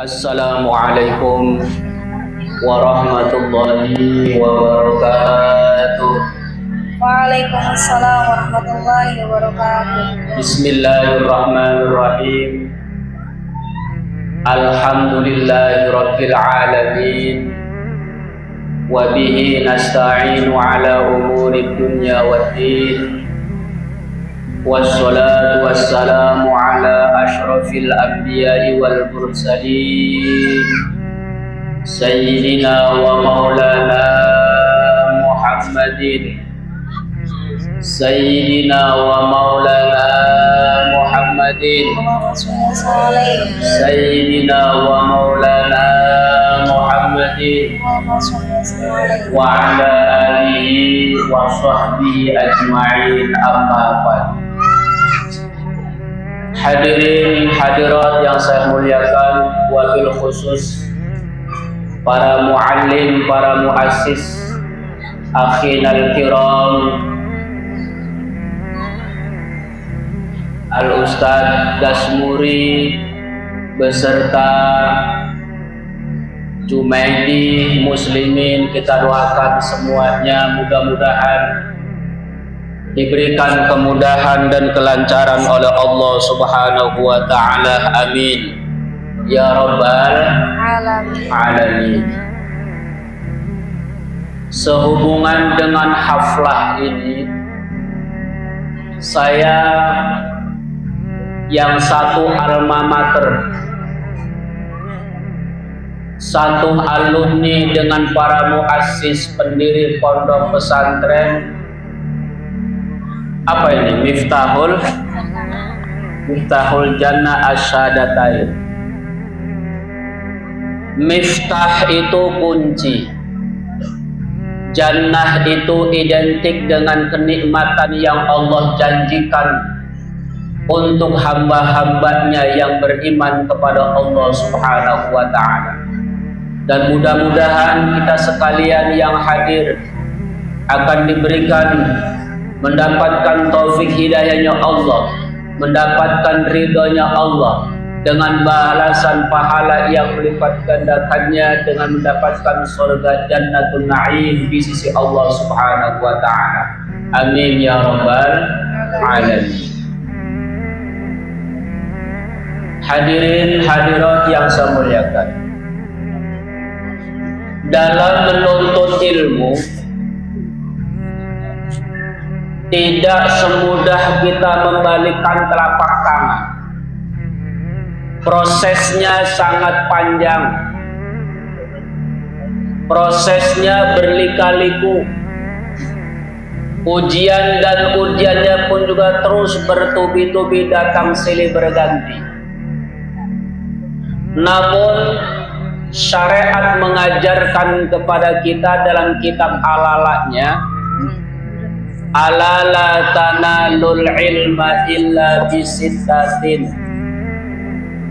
Assalamualaikum warahmatullahi wabarakatuh. Waalaikumsalam warahmatullahi wabarakatuh. Bismillahirrahmanirrahim. Alhamdulillahi rabbil alamin. Wa bihi nasta'inu ala umuri dunya waddin. Wassalatu wassalamu ala ashrafil anbiya'i wal mursalin Sayyidina wa maulana Muhammadin Sayyidina wa maulana Muhammadin Sayyidina wa maulana Muhammadin wa ala alihi wa sahbihi ajma'in, amma ba'd. Hadirin hadirat yang saya muliakan, wabil khusus para muallim, para muassis, akhinal kiram, Al-Ustadz Dasmuri beserta Jumaidi, muslimin, kita doakan semuanya mudah-mudahan diberikan kemudahan dan kelancaran oleh Allah Subhanahu wa ta'ala. Amin ya rabbal alamin. Sehubungan dengan haflah ini, saya yang satu alma mater, satu alumni dengan para muassis pendiri pondok pesantren apa ini, Miftahul Jannah Asyadatain. Miftah itu kunci, Jannah itu identik dengan kenikmatan yang Allah janjikan untuk hamba-hambanya yang beriman kepada Allah Subhanahu wa ta'ala. Dan mudah-mudahan kita sekalian yang hadir akan diberikan mendapatkan taufik hidayahnya Allah, mendapatkan ridhonya Allah dengan balasan pahala yang melipat gandakannya dengan mendapatkan surga Jannatul Na'im di sisi Allah Subhanahu wa ta'ala. Amin ya rabbal alamin. Hadirin hadirat yang saya muliakan, dalam menuntut ilmu tidak semudah kita membalikkan telapak tangan. Prosesnya sangat panjang. Prosesnya berlika-liku. Ujian dan ujiannya pun juga terus bertubi-tubi datang silih berganti. Namun syariat mengajarkan kepada kita dalam kitab Al-Ala'nya, ala la tanalul ilma illa bisittatin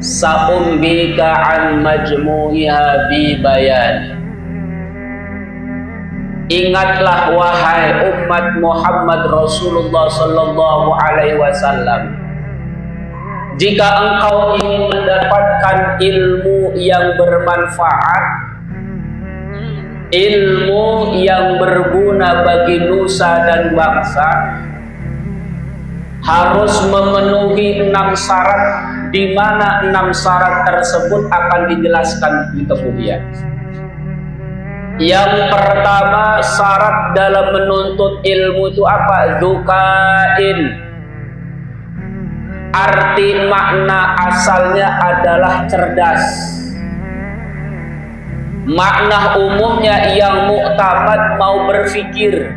sa'umbika an majmu'iha bi bayan. Ingatlah wahai umat Muhammad Rasulullah sallallahu alaihi wasallam, jika engkau ingin mendapatkan ilmu yang bermanfaat, ilmu yang berguna bagi nusa dan bangsa, harus memenuhi 6 syarat, di mana 6 syarat tersebut akan dijelaskan di kemudian. Yang pertama, syarat dalam menuntut ilmu itu apa? Dzukain. Arti makna asalnya adalah cerdas. Makna umumnya yang muktamad mau berpikir.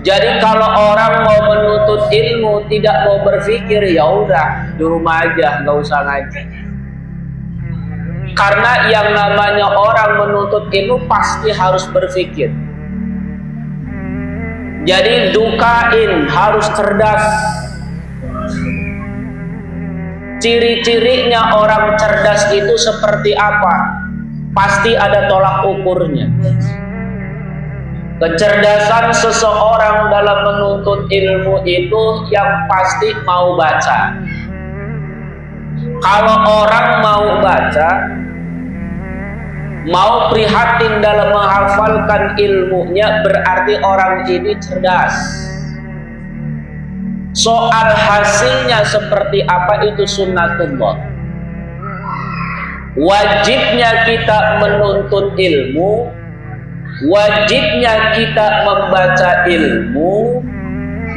Jadi kalau orang mau menuntut ilmu tidak mau berpikir, ya udah di rumah aja, nggak usah ngaji. Karena yang namanya orang menuntut ilmu pasti harus berpikir. Jadi dukain, harus cerdas. Ciri-cirinya orang cerdas itu seperti apa? Pasti ada tolak ukurnya. Kecerdasan seseorang dalam menuntut ilmu itu yang pasti mau baca. Kalau orang mau baca, mau prihatin dalam menghafalkan ilmunya, berarti orang ini cerdas. Soal hasilnya seperti apa itu sunnatullah. Wajibnya kita menuntut ilmu, wajibnya kita membaca ilmu,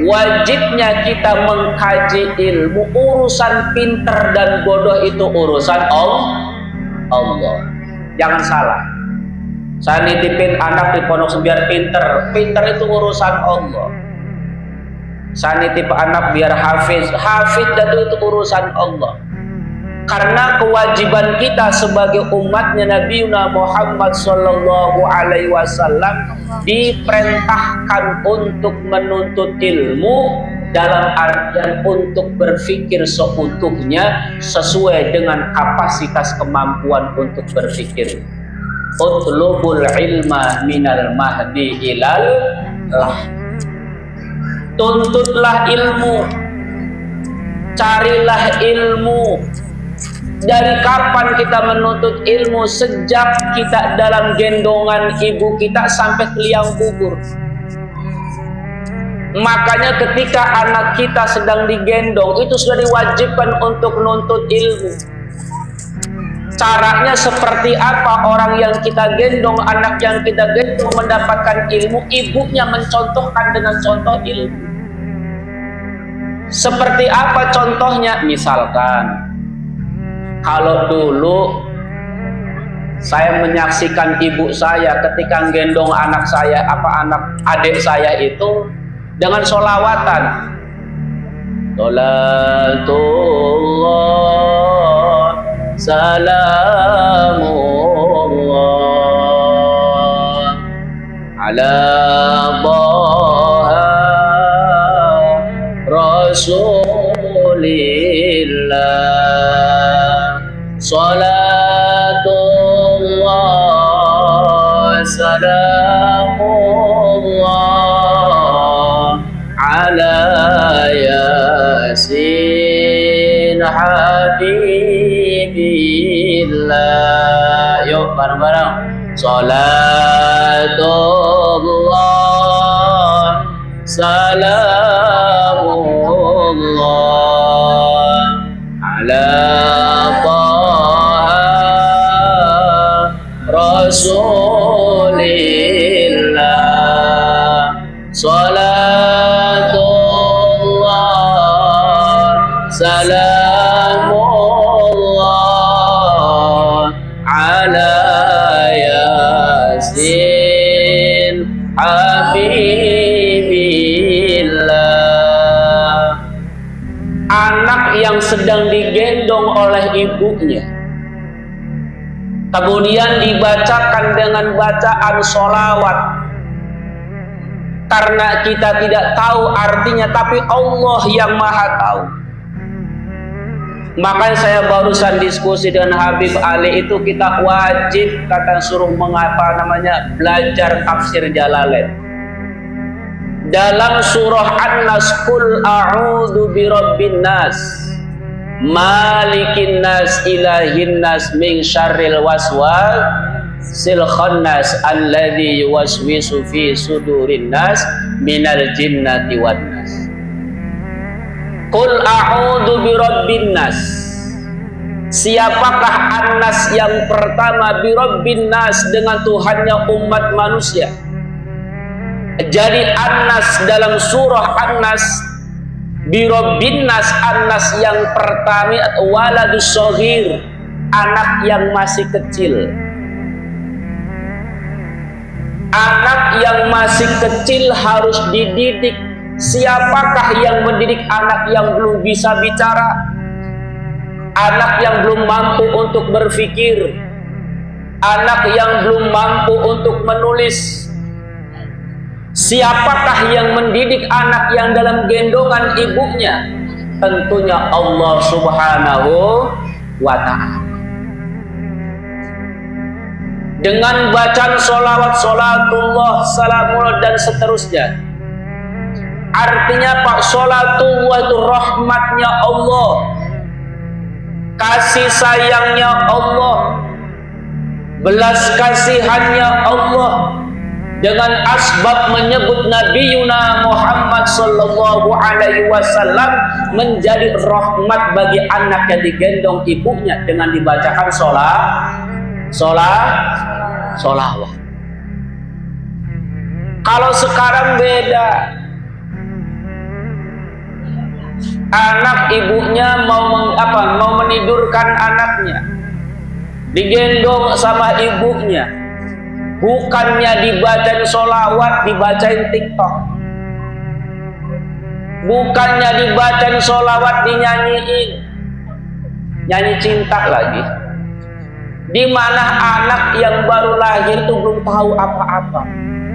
wajibnya kita mengkaji ilmu. Urusan pinter dan bodoh itu urusan Allah. Jangan salah. Saya nitipin anak di pondok biar pinter. Pinter itu urusan Allah. Saya nitip anak biar hafiz. Hafiz itu urusan Allah. Karena kewajiban kita sebagai umatnya Nabi Muhammad Sallallahu Alaihi Wasallam diperintahkan untuk menuntut ilmu dalam artian untuk berpikir seutuhnya sesuai dengan kapasitas kemampuan untuk berpikir. Utlubul ilma minal mahdi ilal lah. Tuntutlah ilmu, carilah ilmu. Dari kapan kita menuntut ilmu? Sejak kita dalam gendongan ibu kita sampai ke liang kubur. Makanya ketika anak kita sedang digendong, itu sudah diwajibkan untuk menuntut ilmu. Caranya seperti apa orang yang kita gendong, anak yang kita gendong mendapatkan ilmu? Ibunya mencontohkan dengan contoh ilmu. Seperti apa contohnya? Misalkan, kalau dulu saya menyaksikan ibu saya ketika gendong anak saya, anak adik saya itu dengan sholawatan. Sholatullah, salamullah, ala Taha Rasulillah. Salatullah, salamullah, ala Yasin Habibillah. Yuk bareng-bareng. Salatullah, salamullah, ala Rasulillah. Salatullah, salamullah, ala Yasin Habibillah. Anak yang sedang digendong oleh ibunya, kemudian dibacakan dengan bacaan sholawat. Karena kita tidak tahu artinya, tapi Allah yang maha tahu. Makanya saya barusan diskusi dengan Habib Ali itu, kita wajib kata suruh belajar tafsir Jalalain. Dalam surah An-Nas, Qul a'udzu birabbin nas, malikin nas, ilahin nas, min syarril waswasil khannas, alladzi yuwaswisu fi sudurin nas, minal jinnati wan nas. Qul a'udzu birabbin nas. Siapakah An-Nas yang pertama? Birabbin nas, dengan Tuhannya umat manusia. Jadi An-Nas dalam surah An-Nas, Birabbin nas, An-Nas yang pertama waladus shaghir, anak yang masih kecil. Anak yang masih kecil harus dididik. Siapakah yang mendidik anak yang belum bisa bicara? Anak yang belum mampu untuk berpikir, anak yang belum mampu untuk menulis. Siapakah yang mendidik anak yang dalam gendongan ibunya? Tentunya Allah Subhanahu wa ta'ala. Dengan bacaan sholawat, sholatullah, salamullah dan seterusnya. Artinya Pak, sholatullah itu rahmatnya Allah, kasih sayangnya Allah, belas kasihannya Allah. Dengan asbab menyebut Nabiuna Muhammad sallallahu alaihi wasallam menjadi rahmat bagi anak yang digendong ibunya dengan dibacakan sholawat. Kalau sekarang beda, anak ibunya mau menidurkan anaknya, digendong sama ibunya, bukannya dibacain sholawat, dibacain TikTok, bukannya dibacain sholawat, dinyanyiin, nyanyi cinta lagi. Di mana anak yang baru lahir itu belum tahu apa-apa.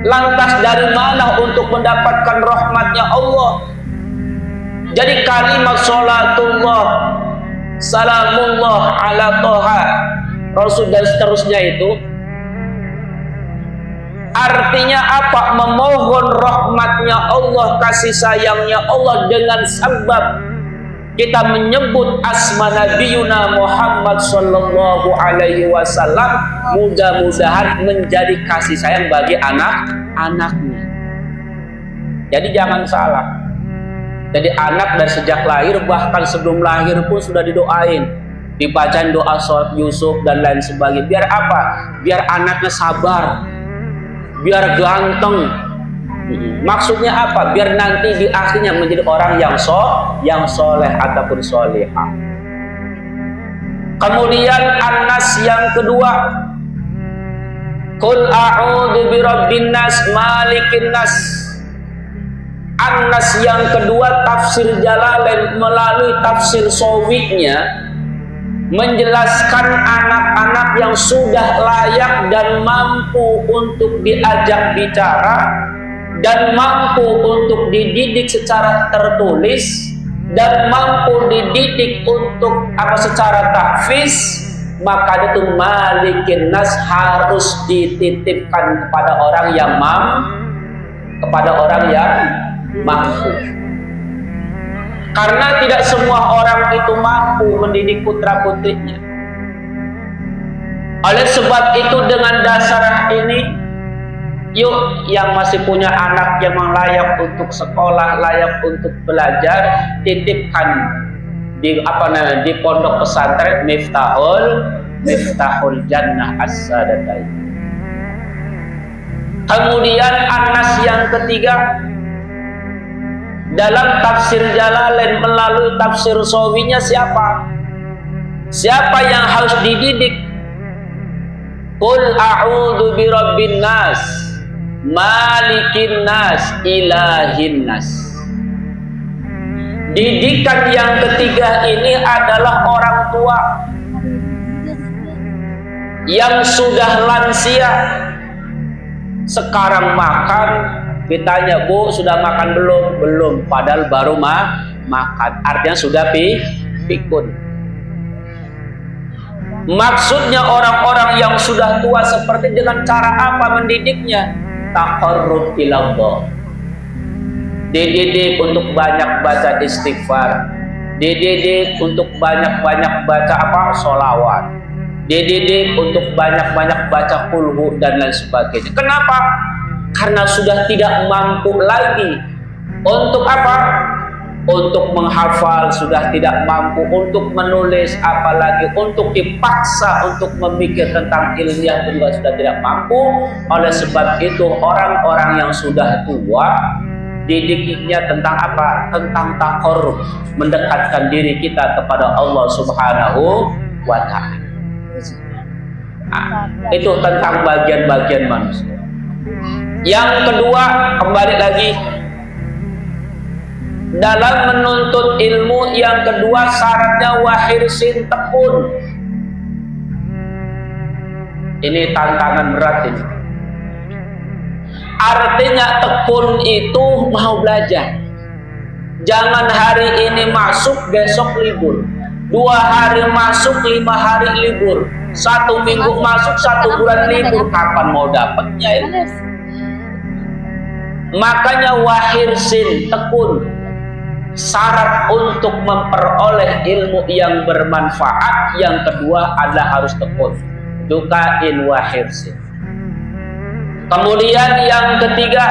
Lantas dari mana untuk mendapatkan rahmatnya Allah? Jadi kalimat sholatullah, salamullah ala toha, Rasul dan seterusnya itu artinya apa? Memohon rahmatnya Allah, kasih sayangnya Allah dengan sebab kita menyebut asma Nabiuna Muhammad sallallahu alaihi wasallam, mudah-mudahan menjadi kasih sayang bagi anak-anaknya. Jadi jangan salah. Jadi anak dari sejak lahir, bahkan sebelum lahir pun sudah didoain, dibacain doa sholat Yusuf dan lain sebagainya. Biar apa? Biar anaknya sabar, biar ganteng. Maksudnya apa? Biar nanti di akhirnya menjadi orang yang soleh ataupun solehah. Kemudian An-Nas yang kedua, Qul a'udzu birabbin nas malikin nas. An-Nas yang kedua, tafsir Jalalain melalui tafsir Sawinya menjelaskan anak-anak yang sudah layak dan mampu untuk diajak bicara dan mampu untuk dididik secara tertulis dan mampu dididik untuk secara tahfiz, maka itu malikin nas harus dititipkan kepada orang yang mampu. Karena tidak semua orang itu mampu mendidik putra putrinya. Oleh sebab itu dengan dasar ini, yuk yang masih punya anak yang layak untuk sekolah, layak untuk belajar, titipkan di pondok pesantren Miftahul Jannah As-Sadatain. Kemudian An-Nas yang ketiga, dalam tafsir Jalalain melalui tafsir Sawinya siapa? Siapa yang harus dididik? Qul a'udzu birabbin nas, malikin nas, ilahin nas. Didikan yang ketiga ini adalah orang tua yang sudah lansia. Sekarang makan, ditanya, Bu, sudah makan belum? Belum, padahal baru makan. Artinya sudah pikun. Maksudnya orang-orang yang sudah tua seperti dengan cara apa mendidiknya? Taqarrub ilallah. Dididik untuk banyak baca istighfar, dididik untuk banyak-banyak baca sholawat, dididik untuk banyak-banyak baca qulhu dan lain sebagainya. Kenapa? Karena sudah tidak mampu lagi untuk untuk menghafal, sudah tidak mampu untuk menulis, apalagi untuk dipaksa untuk memikir tentang ilmiah juga sudah tidak mampu. Oleh sebab itu orang-orang yang sudah tua didiknya tentang tentang taqarrub, mendekatkan diri kita kepada Allah Subhanahu wa ta'ala. Itu tentang bagian-bagian manusia. Yang kedua, kembali lagi dalam menuntut ilmu, yang kedua syaratnya wahirsin tekun. Ini tantangan berat ini. Artinya tekun itu mau belajar. Jangan hari ini masuk, besok libur. 2 hari masuk, 5 hari libur. 1 minggu masuk, 1 bulan libur. Kapan mau dapatnya ini? Makanya wahirsin, tekun. Syarat untuk memperoleh ilmu yang bermanfaat yang kedua adalah harus tekun. Dukain wahirsin. Kemudian yang ketiga,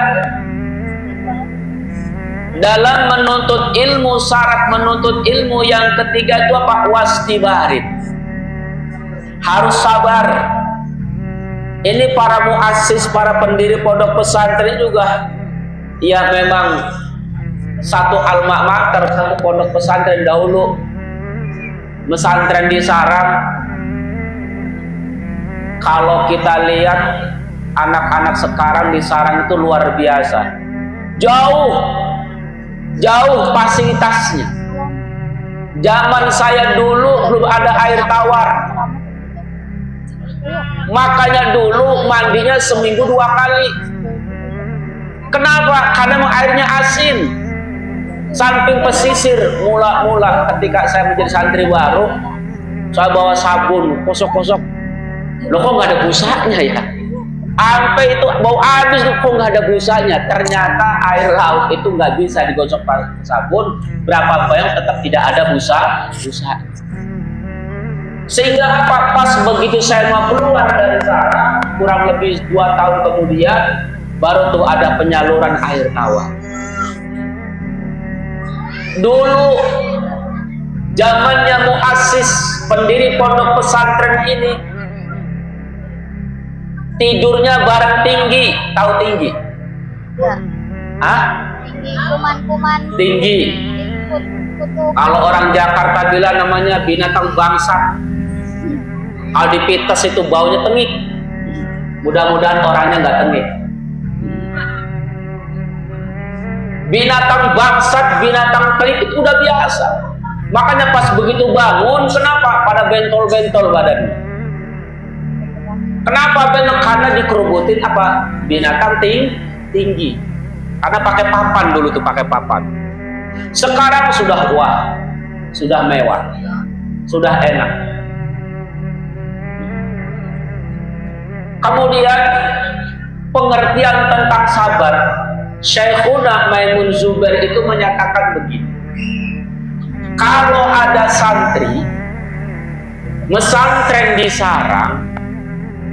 dalam menuntut ilmu, syarat menuntut ilmu yang ketiga itu apa? Wastibarin. Harus sabar. Ini para muassis, para pendiri pondok pesantren juga, ya memang satu alma mater, satu pondok pesantren dahulu, pesantren di Sarang. Kalau kita lihat anak-anak sekarang di Sarang itu luar biasa, jauh fasilitasnya. Zaman saya dulu belum ada air tawar, makanya dulu mandinya seminggu 2 kali. Kenapa? Karena airnya asin. Samping pesisir, mula-mula ketika saya menjadi santri baru, saya bawa sabun, kosok-kosok. Loh, kok nggak ada busanya ya? Sampai itu bau habis, kok nggak ada busanya? Ternyata air laut itu nggak bisa digosok pakai sabun. Berapa banyak tetap tidak ada busa. Sehingga pas begitu saya mau keluar dari sana, kurang lebih 2 tahun kemudian, baru tuh ada penyaluran air tawar. Dulu zamannya muassis, pendiri pondok pesantren ini, tidurnya bareng tinggi. Tahu tinggi? Ya. Hah? Tinggi, kuman-kuman. Tinggi. Kutu. Kalau orang Jakarta bilang namanya binatang bangsat. Kalau dipites itu baunya tengik. Mudah-mudahan orangnya nggak tengik. Binatang bangsat, binatang pelit itu udah biasa. Makanya pas begitu bangun, kenapa? Pada bentol-bentol badannya. Kenapa bentol? Karena dikerubutin apa? Binatang tinggi. Karena pakai papan dulu tuh, pakai papan. Sekarang sudah wah, sudah mewah, sudah enak. Kemudian pengertian tentang sabar, Syekhuna Maimun Zubair itu menyatakan begini: kalau ada santri mesantren di Sarang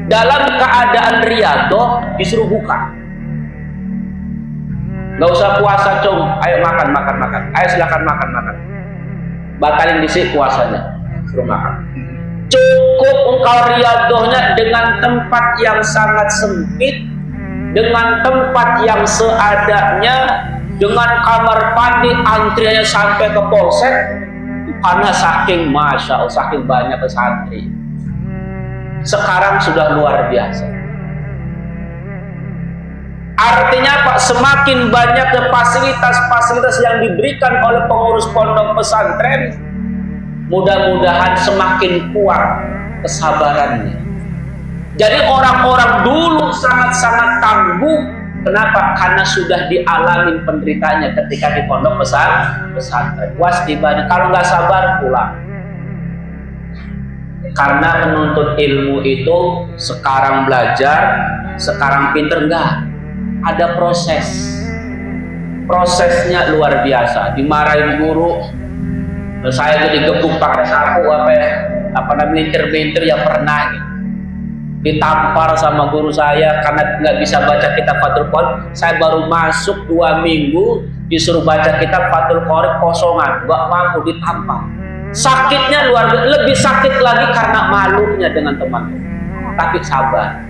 dalam keadaan riyadhah, disuruh buka. Nggak usah puasa, cung. Ayo makan. Ayo silakan makan. Batalin disini puasanya, suruh makan. Cukup engkau riyadhahnya dengan tempat yang sangat sempit, dengan tempat yang seadanya, dengan kamar mandi antriannya sampai ke polsek, karena saking masya Allah, saking banyak pesantren. Sekarang sudah luar biasa. Artinya Pak, semakin banyak fasilitas-fasilitas yang diberikan oleh pengurus pondok pesantren, mudah-mudahan semakin kuat kesabarannya. Jadi orang-orang dulu sangat-sangat tangguh. Kenapa? Karena sudah dialami penderitanya ketika di pondok pesantren. Wasdibani, kalau nggak sabar pulang. Karena menuntut ilmu itu sekarang belajar, sekarang pinter, enggak. Ada prosesnya luar biasa. Dimarahin guru, saya jadi gebuk pakai sapu apa namanya, lintir-lintir ya pernah gitu. Ditampar sama guru saya karena nggak bisa baca kitab Fathul Qorib. Saya baru masuk 2 minggu disuruh baca kitab Fathul Qorib kosongan, nggak mampu, ditampar. Sakitnya luar biasa, lebih sakit lagi karena malunya dengan teman-teman. Tapi sabar.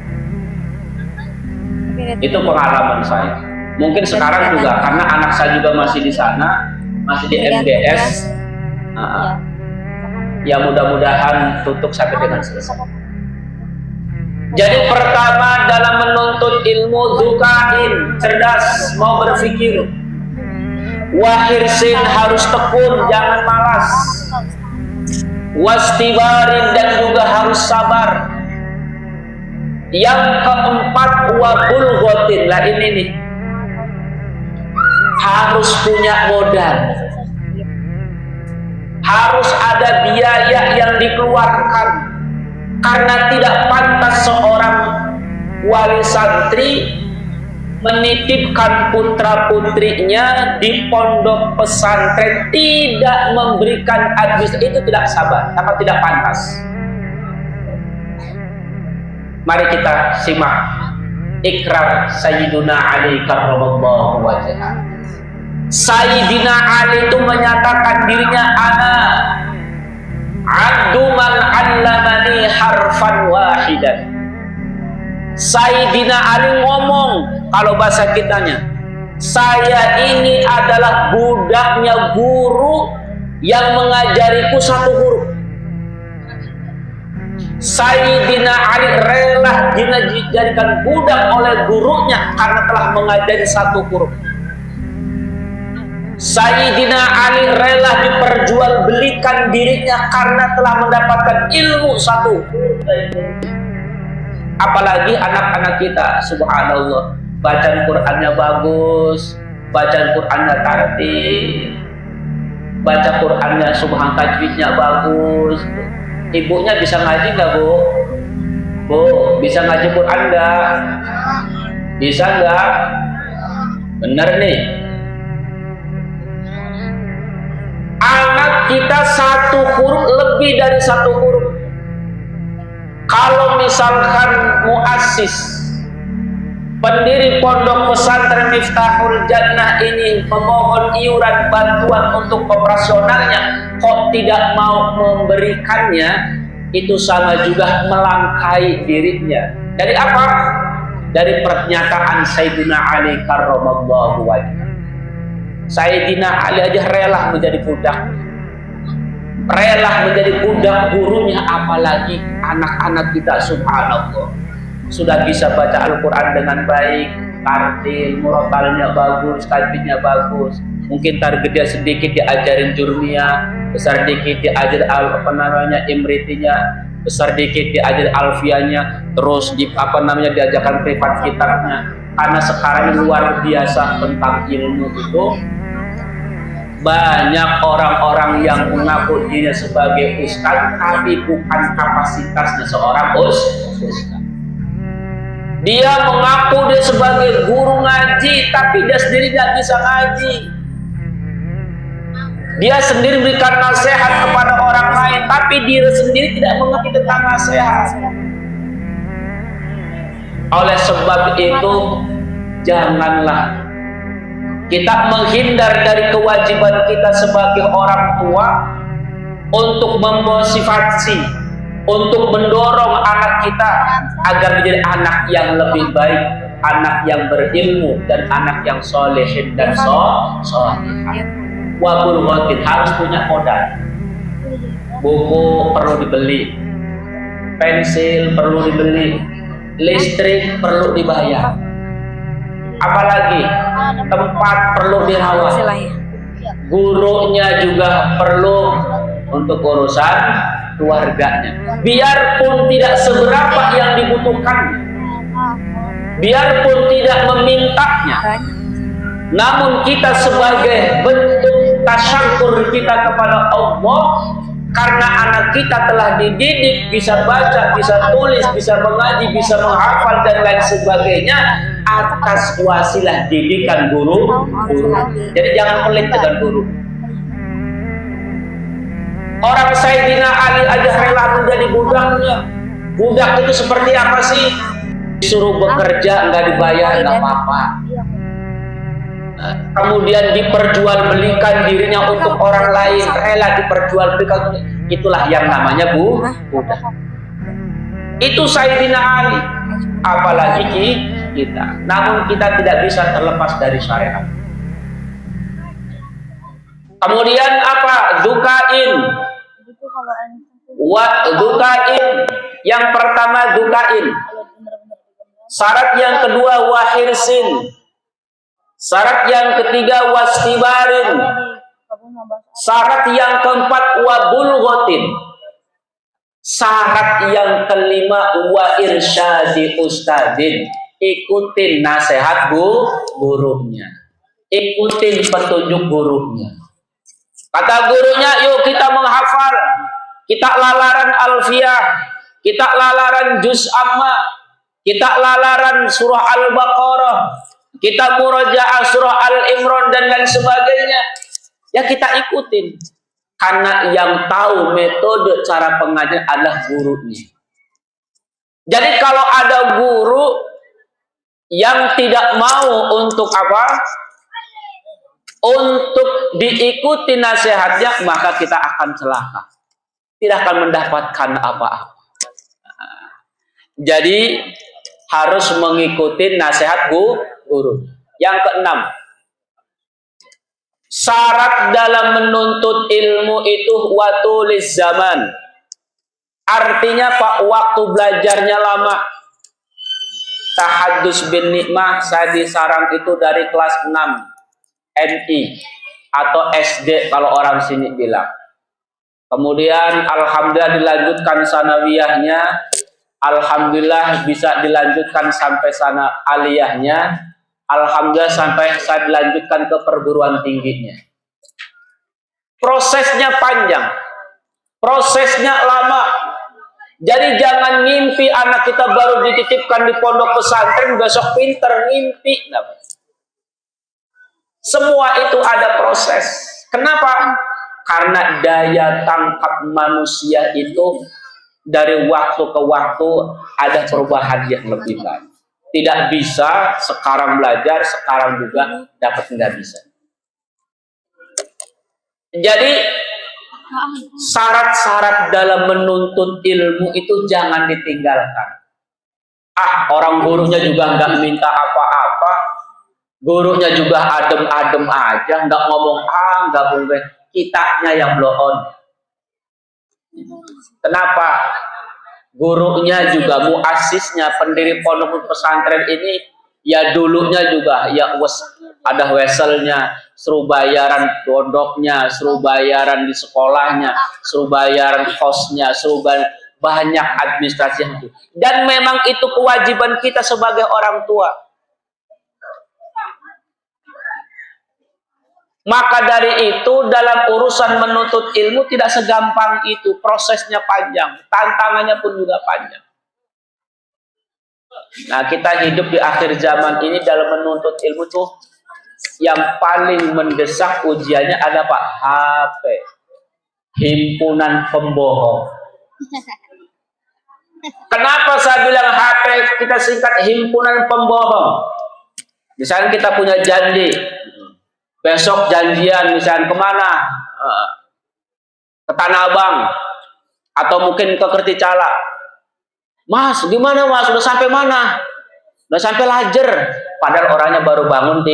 Itu pengalaman saya. Mungkin sekarang juga karena anak saya juga masih di sana, masih di MDS. Ya mudah-mudahan tutup sampai dengan selesai. Jadi pertama dalam menuntut ilmu, dukain, cerdas, mau berpikir. Wahirsin, harus tekun, jangan malas. Wastibarin, dan juga harus sabar. Yang keempat, wabul gotin. Lah ini nih, harus punya modal, harus ada biaya yang dikeluarkan, karena tidak pantas seorang wali santri menitipkan putra putrinya di pondok pesantren tidak memberikan administrasi. Itu tidak sabar, apa tidak pantas. Mari kita simak ikrar Sayyiduna Ali karramallahu wajhah. Sayyidina Ali itu menyatakan dirinya, ana abdu man 'allamani harfan wahidan. Sayyidina Ali ngomong, kalau bahasa kitanya, saya ini adalah budaknya guru yang mengajariku satu huruf. Sayyidina Ali rela dijadikan budak oleh gurunya karena telah mengajari satu huruf. Sayyidina Ali rela diperjualbelikan dirinya karena telah mendapatkan ilmu satu. Apalagi anak-anak kita, subhanallah, bacaan Qur'annya bagus, bacaan Qur'annya tartil, baca Qur'annya subhan tajwidnya bagus. Ibunya bisa ngaji nggak, Bu? Bu, bisa ngaji Qur'an nggak? Bisa nggak? Bener nih. Anak kita satu huruf, lebih dari satu huruf. Kalau misalkan muassis, pendiri pondok pesantren Miftahul Jannah ini memohon iuran bantuan untuk operasionalnya, kok tidak mau memberikannya, itu sama juga melangkai dirinya. Dari apa? Dari pernyataan Sayyidina Ali karramallahu wajhah. Sayyidina Ali aja rela menjadi budak, rela menjadi budak gurunya, apalagi anak-anak kita, subhanallah, sudah bisa baca Al-Quran dengan baik, tartil, murotalnya bagus, tajwidnya bagus. Mungkin tar gede sedikit diajarin jurmiyah, besar dikit diajar imritinya, besar dikit diajar alfianya, terus diajarkan privat kitabnya. Karena sekarang ini luar biasa tentang ilmu itu. Banyak orang-orang yang mengaku dirinya sebagai ustaz, tapi bukan kapasitasnya seorang ustaz. Dia mengaku dia sebagai guru ngaji, tapi dia sendiri tidak bisa ngaji. Dia sendiri berikan nasihat kepada orang lain, tapi diri sendiri tidak mengerti tentang nasihat. Oleh sebab itu, janganlah kita menghindar dari kewajiban kita sebagai orang tua untuk memotivasi, untuk mendorong anak kita agar menjadi anak yang lebih baik, anak yang berilmu, dan anak yang solehin dan solehah. Wabul ghatin, harus punya modal. Buku perlu dibeli, pensil perlu dibeli, listrik perlu dibayar. Apalagi tempat perlu dirawat, gurunya juga perlu untuk urusan keluarganya. Biarpun tidak seberapa yang dibutuhkan, biarpun tidak memintanya, namun kita sebagai bentuk tasyakur kita kepada Allah, karena anak kita telah dididik, bisa baca, bisa tulis, bisa mengaji, bisa menghafal dan lain sebagainya atas wasilah didikan guru. Jadi jangan pelit dengan guru. Orang Sayyidina Ali aja rela menjadi budaknya. Budak itu seperti apa sih? Disuruh bekerja nggak dibayar nggak apa-apa. Kemudian diperjualbelikan dirinya untuk orang lain, rela diperjualbelikan. Itulah yang namanya budak. Itu Sayyidina Ali. Apalagi kita. Namun kita tidak bisa terlepas dari syariat. Kemudian apa? Dukain. Dukain. Yang pertama dukain. Syarat yang kedua wahirsin. Syarat yang ketiga wastibarin. Syarat yang keempat wabulghatin. Syarat yang kelima wa irsyadi ustadin. Ikutin nasihat gurunya. ikutin petunjuk gurunya. Kata gurunya, yuk kita menghafal, kita lalaran Alfiyah, kita lalaran Juz Amma, kita lalaran surah Al-Baqarah, kita murajaah surah Al-Imran dan lain sebagainya. Ya kita ikutin. Karena yang tahu metode cara pengajian adalah gurunya. Jadi kalau ada guru yang tidak mau untuk apa? Untuk diikuti nasihatnya, maka kita akan celaka. Tidak akan mendapatkan apa-apa. Jadi harus mengikuti nasihat guru. Yang keenam, syarat dalam menuntut ilmu itu watuliz zaman. Artinya Pak, waktu belajarnya lama. Tahadus bin nikmah saya di Sarang itu dari kelas 6 NI atau SD kalau orang sini bilang. Kemudian alhamdulillah dilanjutkan sanawiyahnya, alhamdulillah bisa dilanjutkan sampai sana aliyahnya, alhamdulillah sampai saya dilanjutkan ke perguruan tingginya. Prosesnya panjang, prosesnya lama. Jadi jangan ngimpi anak kita baru dititipkan di pondok pesantren besok pinter, ngimpi. Semua itu ada proses. Kenapa? Karena daya tangkap manusia itu dari waktu ke waktu ada perubahan yang lebih baik. Tidak bisa sekarang belajar, sekarang juga dapat, nggak bisa. Jadi syarat-syarat dalam menuntut ilmu itu jangan ditinggalkan. Orang gurunya juga nggak minta apa-apa, gurunya juga adem-adem aja, nggak ngomong nggak boleh, kitanya yang blow on. Kenapa? Gurunya juga muasisnya, pendiri pondok pesantren ini, ya dulunya juga ya ada weselnya, suruh bayaran pondoknya, suruh bayaran di sekolahnya, suruh bayaran kosnya, suruh banyak administrasi itu. Dan memang itu kewajiban kita sebagai orang tua. Maka dari itu dalam urusan menuntut ilmu tidak segampang itu, prosesnya panjang, tantangannya pun juga panjang. Nah, kita hidup di akhir zaman ini dalam menuntut ilmu tuh yang paling mendesak ujiannya ada Pak, HP, himpunan pembohong. Kenapa saya bilang HP, kita singkat himpunan pembohong? Misalnya kita punya janji, besok janjian misalnya kemana? Ke Tanah Abang atau mungkin ke Kerticala. Mas, gimana Mas? Udah sampai mana? Udah sampai Lajer. Padahal orangnya baru bangun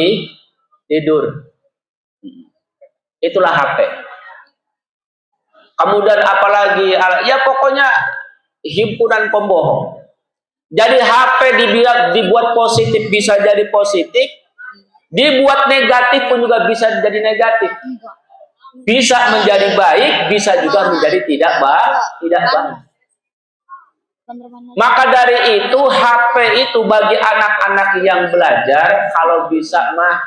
tidur. Itulah HP. Kemudian apalagi? Ya pokoknya himpunan pembohong. Jadi HP dibuat positif bisa jadi positif, dibuat negatif pun juga bisa jadi negatif. Bisa menjadi baik, bisa juga menjadi tidak baik. Maka dari itu HP itu bagi anak-anak yang belajar kalau bisa mah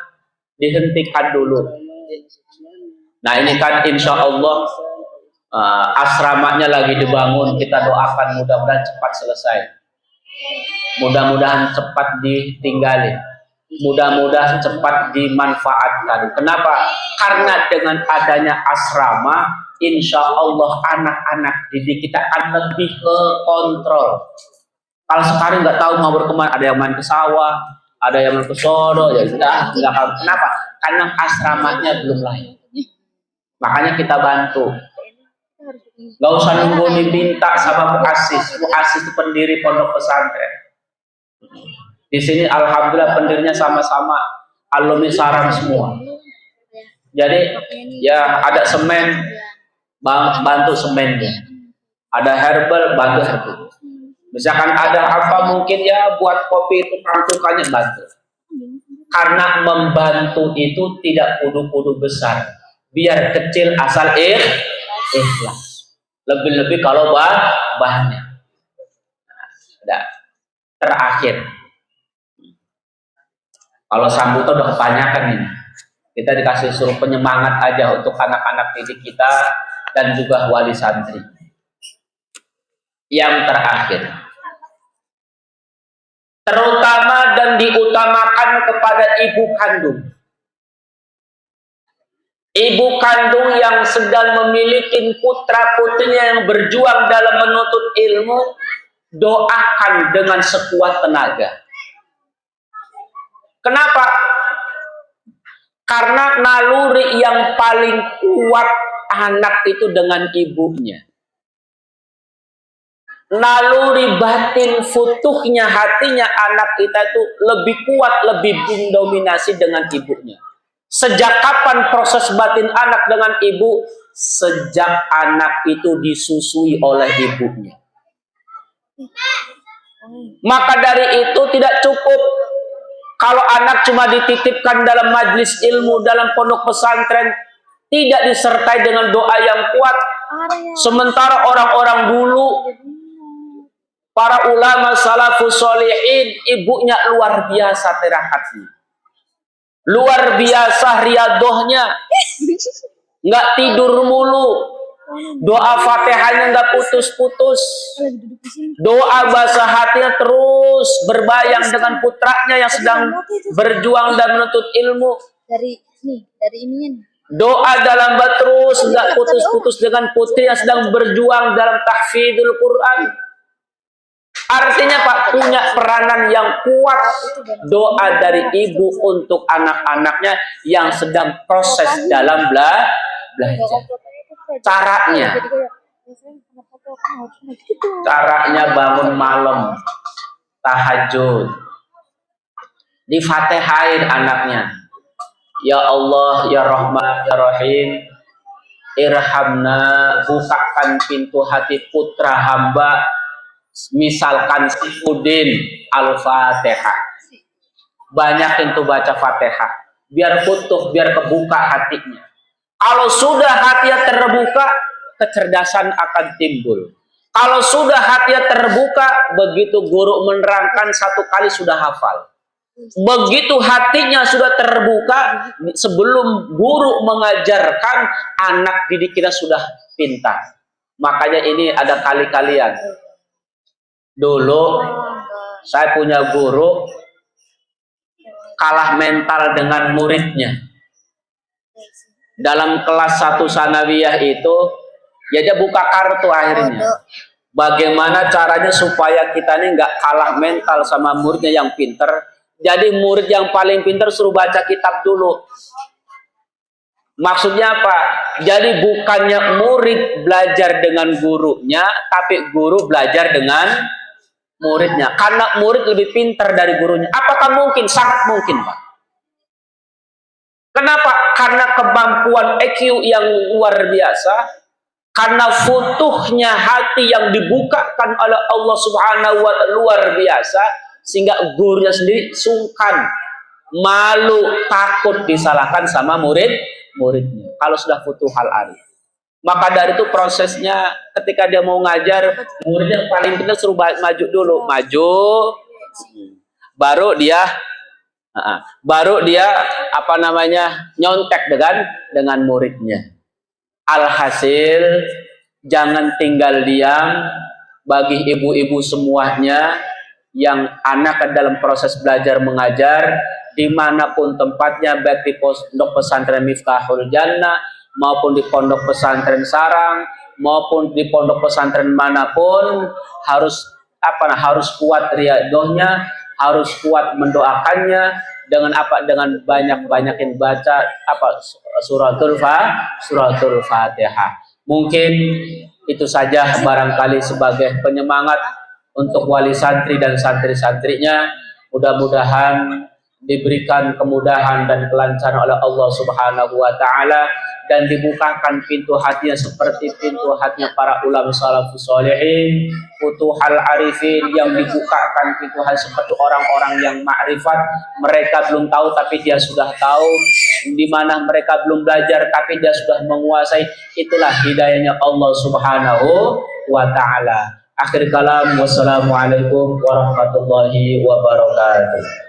dihentikan dulu. Nah ini kan insya Allah asramanya lagi dibangun, kita doakan mudah-mudahan cepat selesai, mudah-mudahan cepat ditinggalin, mudah-mudahan cepat dimanfaatkan. Kenapa? Karena dengan adanya asrama, insya Allah anak-anak didik kita akan lebih ke kontrol. Kalau sekarang nggak tahu mau berkemana, ada yang main ke sawah, ada yang main ke sodo, ya sudah nggak tahu. Kenapa? Karena asramanya belum layak. Makanya kita bantu. Nggak usah nunggu diminta sama muassis. Muassis itu pendiri pondok pesantren. Di sini alhamdulillah pendirinya sama-sama alumni Sarang semua. Jadi ya ada semen, bantu semennya. Ada herbal, bantu herbal. Misalkan ada apa mungkin ya buat kopi itu tukangnya bantu. Karena membantu itu tidak kudu-kudu besar. Biar kecil asal ikhlas. Lebih-lebih kalau bahannya. Nah, terakhir. Kalau sambutan udah kebanyakan ini. Kita dikasih suruh penyemangat aja untuk anak-anak didik kita dan juga wali santri. Yang terakhir, terutama dan diutamakan kepada ibu kandung. Ibu kandung yang sedang memiliki putra-putrinya yang berjuang dalam menuntut ilmu, doakan dengan sekuat tenaga. Kenapa? Karena naluri yang paling kuat anak itu dengan ibunya. Naluri batin futuhnya hatinya anak kita itu lebih kuat, lebih mendominasi dengan ibunya. Sejak kapan proses batin anak dengan ibu? Sejak anak itu disusui oleh ibunya. Maka dari itu tidak cukup kalau anak cuma dititipkan dalam majlis ilmu, dalam pondok pesantren, tidak disertai dengan doa yang kuat. Sementara orang-orang dulu, para ulama salafus sholihin, ibunya luar biasa tirahatnya. Luar biasa riadohnya. Nggak tidur mulu. Doa fatihahnya nggak putus-putus. Doa bahasa hatinya terus berbayang dengan putranya yang sedang berjuang dan menuntut ilmu. Dari ininya nih. Doa dalam terus nggak putus-putus dengan putri yang sedang berjuang dalam tahfidul Quran. Artinya Pak, punya peranan yang kuat doa dari ibu untuk anak-anaknya yang sedang proses dalam belajar. Caranya bangun malam, tahajud, difatihain anaknya. Ya Allah, ya Rahman, ya Rahim, irhamna, bukakan pintu hati putra hamba, misalkan Sifudin, Al-Fatihah. Banyakin tuh baca Fatihah, biar putuh, biar kebuka hatinya. Kalau sudah hatinya terbuka, kecerdasan akan timbul. Kalau sudah hatinya terbuka, begitu guru menerangkan satu kali sudah hafal. Begitu hatinya sudah terbuka, sebelum guru mengajarkan, anak didik kita sudah pintar. Makanya ini ada kali-kalian. Dulu saya punya guru kalah mental dengan muridnya. Dalam kelas 1 sanawiyah itu, ya dia buka kartu akhirnya. Bagaimana caranya supaya kita ini nggak kalah mental sama muridnya yang pinter. Jadi murid yang paling pinter suruh baca kitab dulu. Maksudnya apa? Jadi bukannya murid belajar dengan gurunya, tapi guru belajar dengan muridnya. Karena murid lebih pintar dari gurunya. Apakah mungkin? Sangat mungkin, Pak. Kenapa? Karena kemampuan EQ yang luar biasa, karena futuhnya hati yang dibukakan oleh Allah Subhanahu wa Ta'ala luar biasa, sehingga gurunya sendiri sungkan, malu, takut disalahkan sama muridnya. Kalau sudah futuh hal arif. Maka dari itu prosesnya ketika dia mau ngajar, muridnya paling benar suruh maju dulu, maju, baru dia nyontek dengan muridnya. Alhasil jangan tinggal diam bagi ibu-ibu semuanya yang anak dalam proses belajar mengajar dimanapun tempatnya, baik di pondok pesantren Miftahul Jannah maupun di pondok pesantren Sarang maupun di pondok pesantren manapun, harus kuat riadohnya, harus kuat mendoakannya dengan banyak-banyakin baca suratul Fatihah. Mungkin itu saja barangkali sebagai penyemangat untuk wali santri dan santri-santrinya. Mudah-mudahan diberikan kemudahan dan kelancaran oleh Allah Subhanahu wa Ta'ala, dan dibukakan pintu hatinya seperti pintu hatinya para ulama salafus sholihin, futuhal arifin, yang dibukakan pintu hati seperti orang-orang yang ma'rifat. Mereka belum tahu tapi dia sudah tahu, di mana mereka belum belajar tapi dia sudah menguasai. Itulah hidayahnya Allah Subhanahu wa Ta'ala. Akhir kalam, wassalamualaikum warahmatullahi wabarakatuh.